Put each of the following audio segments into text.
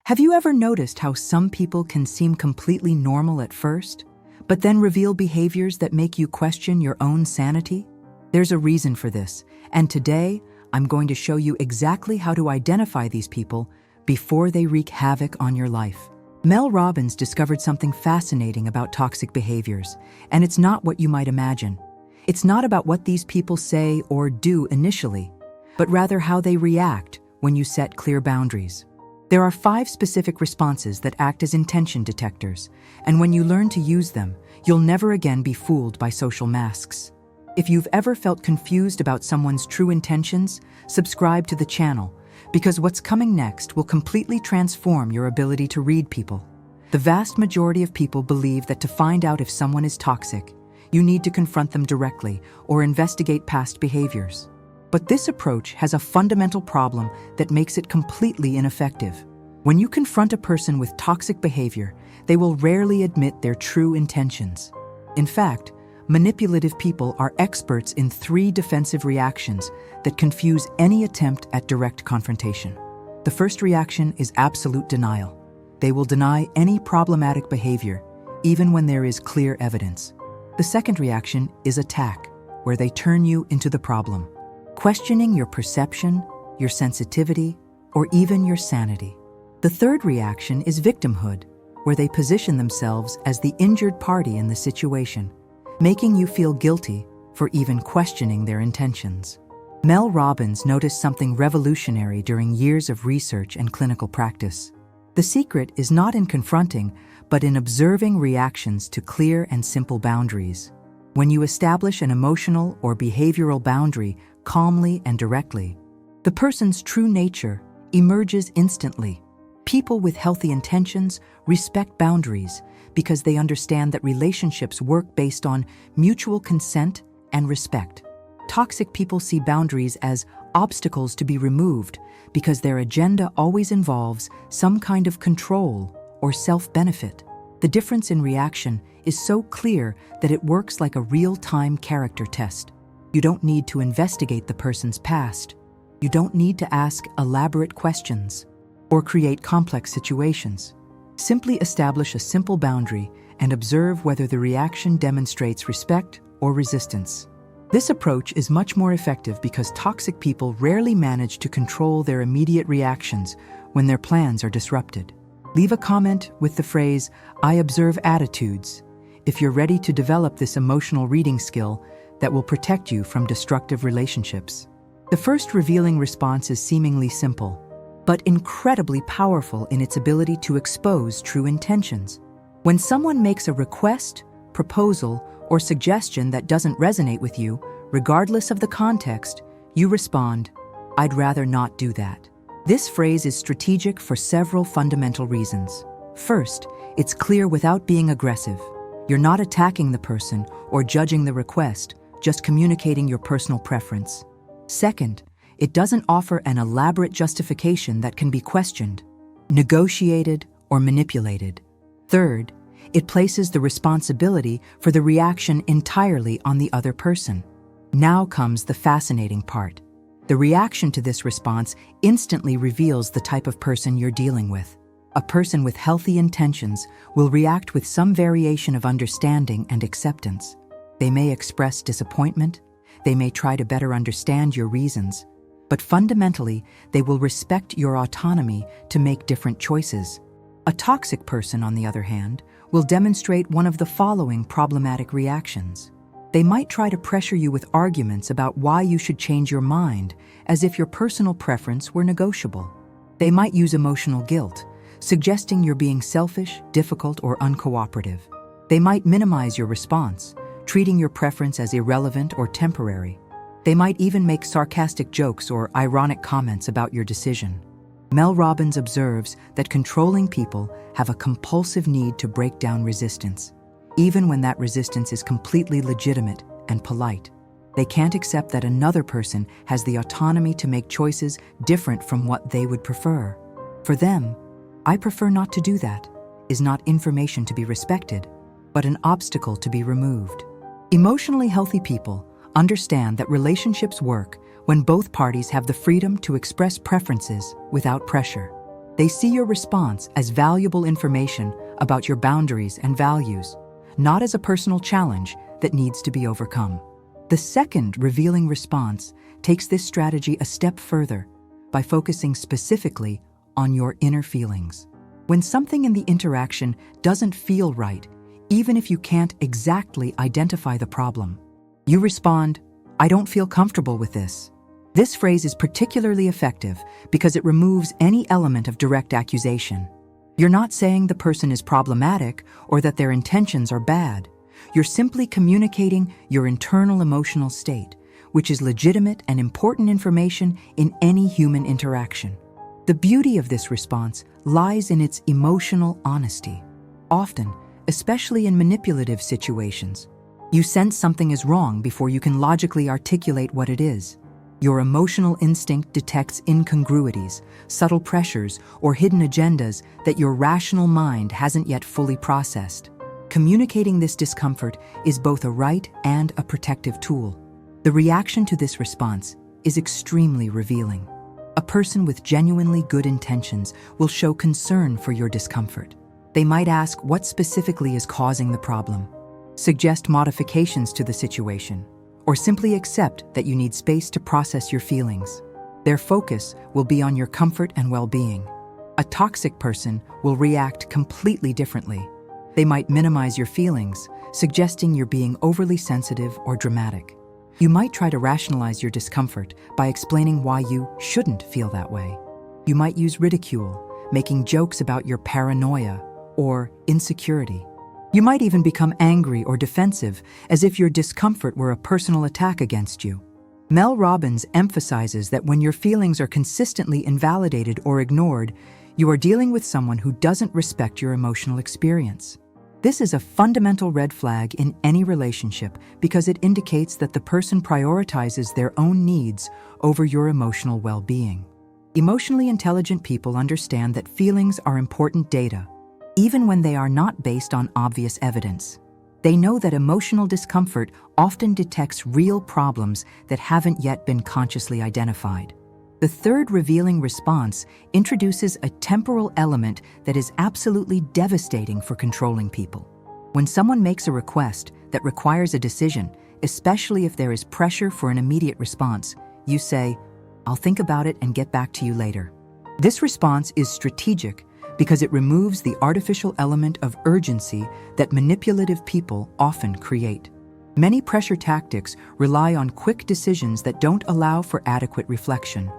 Have you ever noticed how some people can seem completely normal at first, but then reveal behaviors that make you question your own sanity? There's a reason for this, and today I'm going to show you exactly how to identify these people before they wreak havoc on your life. Mel Robbins discovered something fascinating about toxic behaviors, and it's not what you might imagine. It's not about what these people say or do initially, but rather how they react when you set clear boundaries. There are 5 specific responses that act as intention detectors, and when you learn to use them, you'll never again be fooled by social masks. If you've ever felt confused about someone's true intentions, subscribe to the channel, because what's coming next will completely transform your ability to read people. The vast majority of people believe that to find out if someone is toxic, you need to confront them directly or investigate past behaviors. But this approach has a fundamental problem that makes it completely ineffective. When you confront a person with toxic behavior, they will rarely admit their true intentions. In fact, manipulative people are experts in 3 defensive reactions that confuse any attempt at direct confrontation. The first reaction is absolute denial. They will deny any problematic behavior, even when there is clear evidence. The second reaction is attack, where they turn you into the problem, questioning your perception, your sensitivity, or even your sanity. The third reaction is victimhood, where they position themselves as the injured party in the situation, making you feel guilty for even questioning their intentions. Mel Robbins noticed something revolutionary during years of research and clinical practice. The secret is not in confronting, but in observing reactions to clear and simple boundaries. When you establish an emotional or behavioral boundary calmly and directly, the person's true nature emerges instantly. People with healthy intentions respect boundaries because they understand that relationships work based on mutual consent and respect. Toxic people see boundaries as obstacles to be removed because their agenda always involves some kind of control or self-benefit. The difference in reaction is so clear that it works like a real-time character test. You don't need to investigate the person's past. You don't need to ask elaborate questions or create complex situations. Simply establish a simple boundary and observe whether the reaction demonstrates respect or resistance. This approach is much more effective because toxic people rarely manage to control their immediate reactions when their plans are disrupted. Leave a comment with the phrase, "I observe attitudes," if you're ready to develop this emotional reading skill that will protect you from destructive relationships. The first revealing response is seemingly simple, but incredibly powerful in its ability to expose true intentions. When someone makes a request, proposal, or suggestion that doesn't resonate with you, regardless of the context, you respond, "I'd rather not do that." This phrase is strategic for several fundamental reasons. First, it's clear without being aggressive. You're not attacking the person or judging the request, just communicating your personal preference. Second, it doesn't offer an elaborate justification that can be questioned, negotiated, or manipulated. Third, it places the responsibility for the reaction entirely on the other person. Now comes the fascinating part. The reaction to this response instantly reveals the type of person you're dealing with. A person with healthy intentions will react with some variation of understanding and acceptance. They may express disappointment, they may try to better understand your reasons, but fundamentally, they will respect your autonomy to make different choices. A toxic person, on the other hand, will demonstrate one of the following problematic reactions. They might try to pressure you with arguments about why you should change your mind, as if your personal preference were negotiable. They might use emotional guilt, suggesting you're being selfish, difficult, or uncooperative. They might minimize your response, treating your preference as irrelevant or temporary. They might even make sarcastic jokes or ironic comments about your decision. Mel Robbins observes that controlling people have a compulsive need to break down resistance, even when that resistance is completely legitimate and polite. They can't accept that another person has the autonomy to make choices different from what they would prefer. For them, "I prefer not to do that" is not information to be respected, but an obstacle to be removed. Emotionally healthy people understand that relationships work when both parties have the freedom to express preferences without pressure. They see your response as valuable information about your boundaries and values, not as a personal challenge that needs to be overcome. The second revealing response takes this strategy a step further by focusing specifically on your inner feelings. When something in the interaction doesn't feel right, even if you can't exactly identify the problem, you respond, "I don't feel comfortable with this." This phrase is particularly effective because it removes any element of direct accusation. You're not saying the person is problematic or that their intentions are bad. You're simply communicating your internal emotional state, which is legitimate and important information in any human interaction. The beauty of this response lies in its emotional honesty. Often, especially in manipulative situations, you sense something is wrong before you can logically articulate what it is. Your emotional instinct detects incongruities, subtle pressures, or hidden agendas that your rational mind hasn't yet fully processed. Communicating this discomfort is both a right and a protective tool. The reaction to this response is extremely revealing. A person with genuinely good intentions will show concern for your discomfort. They might ask what specifically is causing the problem, suggest modifications to the situation, or simply accept that you need space to process your feelings. Their focus will be on your comfort and well-being. A toxic person will react completely differently. They might minimize your feelings, suggesting you're being overly sensitive or dramatic. You might try to rationalize your discomfort by explaining why you shouldn't feel that way. You might use ridicule, making jokes about your paranoia or insecurity. You might even become angry or defensive, as if your discomfort were a personal attack against you. Mel Robbins emphasizes that when your feelings are consistently invalidated or ignored, you are dealing with someone who doesn't respect your emotional experience. This is a fundamental red flag in any relationship because it indicates that the person prioritizes their own needs over your emotional well-being. Emotionally intelligent people understand that feelings are important data, even when they are not based on obvious evidence. They know that emotional discomfort often detects real problems that haven't yet been consciously identified. The third revealing response introduces a temporal element that is absolutely devastating for controlling people. When someone makes a request that requires a decision, especially if there is pressure for an immediate response, you say, "I'll think about it and get back to you later." This response is strategic because it removes the artificial element of urgency that manipulative people often create. Many pressure tactics rely on quick decisions that don't allow for adequate reflection.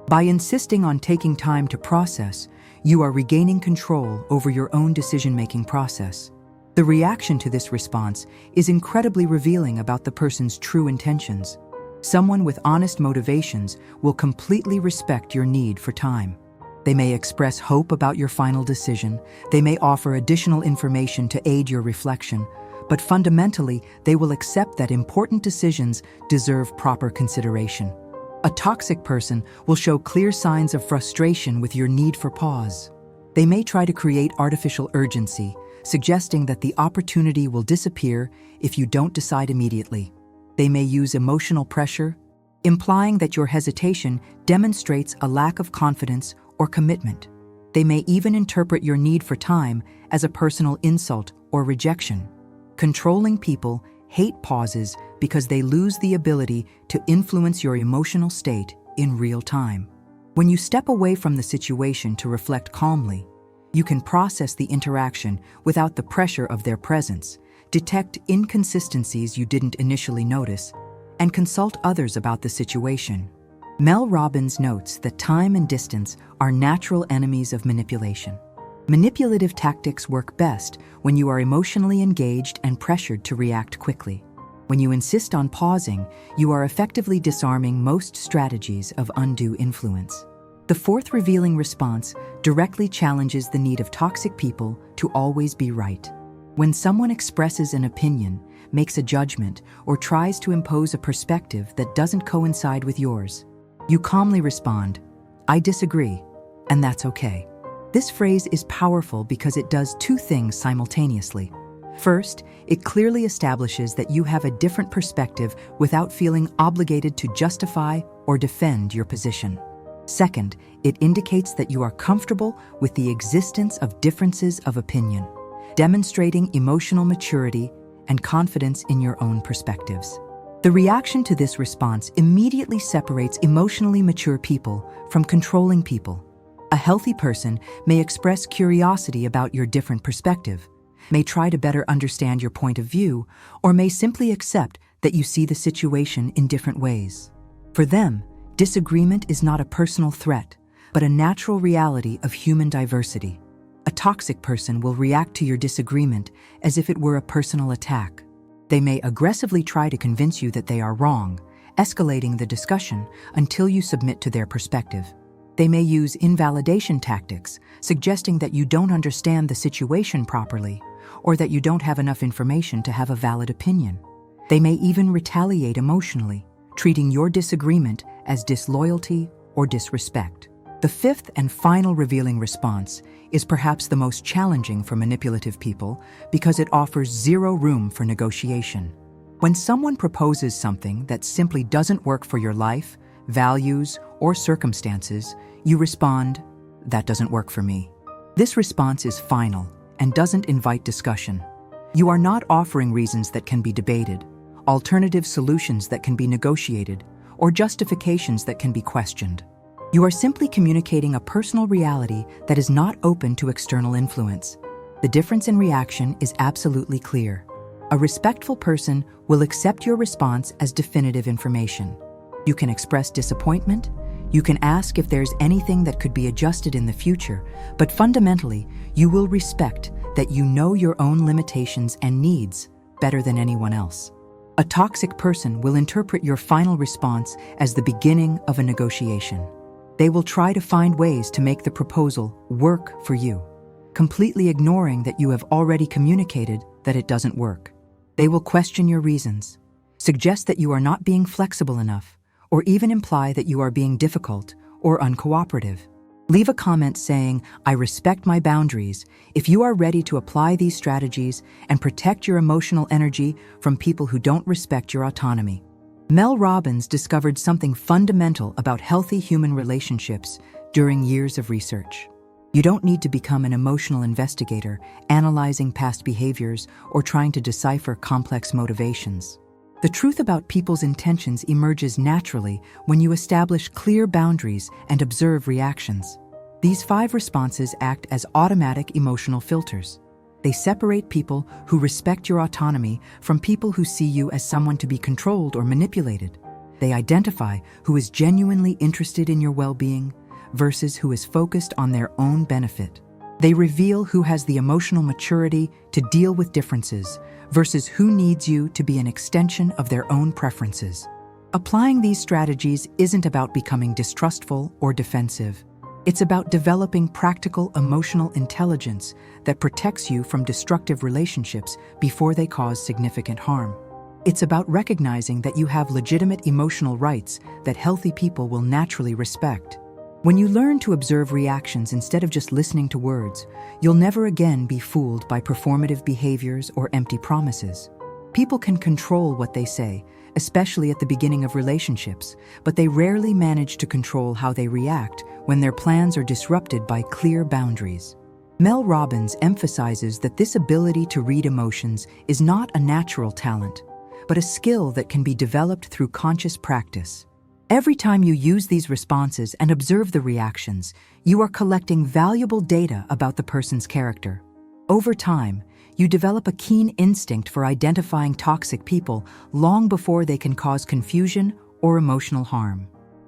By insisting on taking time to process, you are regaining control over your own decision-making process. The reaction to this response is incredibly revealing about the person's true intentions. Someone with honest motivations will completely respect your need for time. They may express hope about your final decision, they may offer additional information to aid your reflection, but fundamentally, they will accept that important decisions deserve proper consideration. A toxic person will show clear signs of frustration with your need for pause. They may try to create artificial urgency, suggesting that the opportunity will disappear if you don't decide immediately. They may use emotional pressure, implying that your hesitation demonstrates a lack of confidence or commitment. They may even interpret your need for time as a personal insult or rejection. Controlling people hate pauses because they lose the ability to influence your emotional state in real time. When you step away from the situation to reflect calmly, you can process the interaction without the pressure of their presence, detect inconsistencies you didn't initially notice, and consult others about the situation. Mel Robbins notes that time and distance are natural enemies of manipulation. Manipulative tactics work best when you are emotionally engaged and pressured to react quickly. When you insist on pausing, you are effectively disarming most strategies of undue influence. The fourth revealing response directly challenges the need of toxic people to always be right. When someone expresses an opinion, makes a judgment, or tries to impose a perspective that doesn't coincide with yours, you calmly respond, "I disagree, and that's okay." This phrase is powerful because it does two things simultaneously. First, it clearly establishes that you have a different perspective without feeling obligated to justify or defend your position. Second, it indicates that you are comfortable with the existence of differences of opinion, demonstrating emotional maturity and confidence in your own perspectives. The reaction to this response immediately separates emotionally mature people from controlling people. A healthy person may express curiosity about your different perspective, may try to better understand your point of view, or may simply accept that you see the situation in different ways. For them, disagreement is not a personal threat, but a natural reality of human diversity. A toxic person will react to your disagreement as if it were a personal attack. They may aggressively try to convince you that they are wrong, escalating the discussion until you submit to their perspective. They may use invalidation tactics, suggesting that you don't understand the situation properly, or that you don't have enough information to have a valid opinion. They may even retaliate emotionally, treating your disagreement as disloyalty or disrespect. The fifth and final revealing response is perhaps the most challenging for manipulative people because it offers zero room for negotiation. When someone proposes something that simply doesn't work for your life, values, or circumstances, you respond, "That doesn't work for me." This response is final and doesn't invite discussion. You are not offering reasons that can be debated, alternative solutions that can be negotiated, or justifications that can be questioned. You are simply communicating a personal reality that is not open to external influence. The difference in reaction is absolutely clear. A respectful person will accept your response as definitive information. You can express disappointment, you can ask if there's anything that could be adjusted in the future, but fundamentally, you will respect that you know your own limitations and needs better than anyone else. A toxic person will interpret your final response as the beginning of a negotiation. They will try to find ways to make the proposal work for you, completely ignoring that you have already communicated that it doesn't work. They will question your reasons, suggest that you are not being flexible enough, or even imply that you are being difficult or uncooperative. Leave a comment saying, "I respect my boundaries," if you are ready to apply these strategies and protect your emotional energy from people who don't respect your autonomy. Mel Robbins discovered something fundamental about healthy human relationships during years of research. You don't need to become an emotional investigator, analyzing past behaviors or trying to decipher complex motivations. The truth about people's intentions emerges naturally when you establish clear boundaries and observe reactions. These 5 responses act as automatic emotional filters. They separate people who respect your autonomy from people who see you as someone to be controlled or manipulated. They identify who is genuinely interested in your well-being versus who is focused on their own benefit. They reveal who has the emotional maturity to deal with differences versus who needs you to be an extension of their own preferences. Applying these strategies isn't about becoming distrustful or defensive. It's about developing practical emotional intelligence that protects you from destructive relationships before they cause significant harm. It's about recognizing that you have legitimate emotional rights that healthy people will naturally respect. When you learn to observe reactions instead of just listening to words, you'll never again be fooled by performative behaviors or empty promises. People can control what they say, especially at the beginning of relationships, but they rarely manage to control how they react when their plans are disrupted by clear boundaries. Mel Robbins emphasizes that this ability to read emotions is not a natural talent, but a skill that can be developed through conscious practice. Every time you use these responses and observe the reactions, you are collecting valuable data about the person's character. Over time, you develop a keen instinct for identifying toxic people long before they can cause confusion or emotional harm.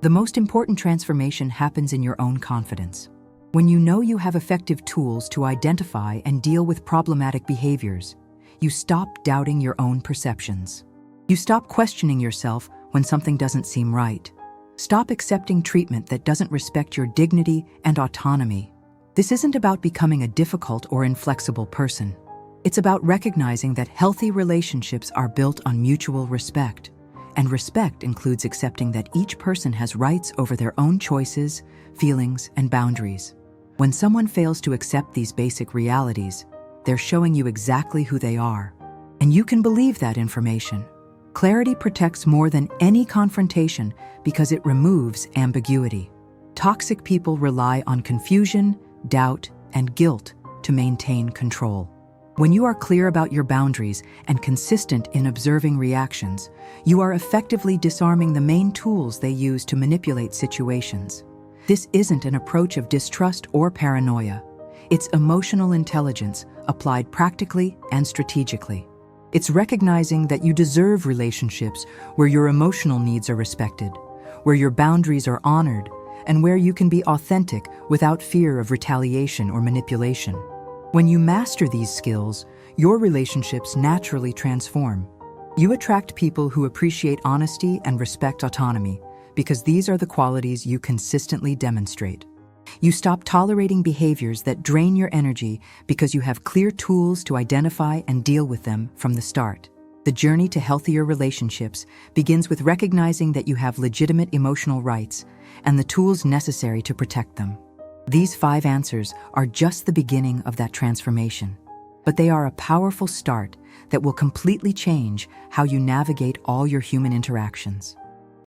The most important transformation happens in your own confidence. When you know you have effective tools to identify and deal with problematic behaviors, you stop doubting your own perceptions. You stop questioning yourself when something doesn't seem right. Stop accepting treatment that doesn't respect your dignity and autonomy. This isn't about becoming a difficult or inflexible person. It's about recognizing that healthy relationships are built on mutual respect. And respect includes accepting that each person has rights over their own choices, feelings, and boundaries. When someone fails to accept these basic realities, they're showing you exactly who they are. And you can believe that information. Clarity protects more than any confrontation because it removes ambiguity. Toxic people rely on confusion, doubt, and guilt to maintain control. When you are clear about your boundaries and consistent in observing reactions, you are effectively disarming the main tools they use to manipulate situations. This isn't an approach of distrust or paranoia. It's emotional intelligence applied practically and strategically. It's recognizing that you deserve relationships where your emotional needs are respected, where your boundaries are honored, and where you can be authentic without fear of retaliation or manipulation. When you master these skills, your relationships naturally transform. You attract people who appreciate honesty and respect autonomy, because these are the qualities you consistently demonstrate. You stop tolerating behaviors that drain your energy because you have clear tools to identify and deal with them from the start. The journey to healthier relationships begins with recognizing that you have legitimate emotional rights and the tools necessary to protect them. These 5 answers are just the beginning of that transformation, but they are a powerful start that will completely change how you navigate all your human interactions.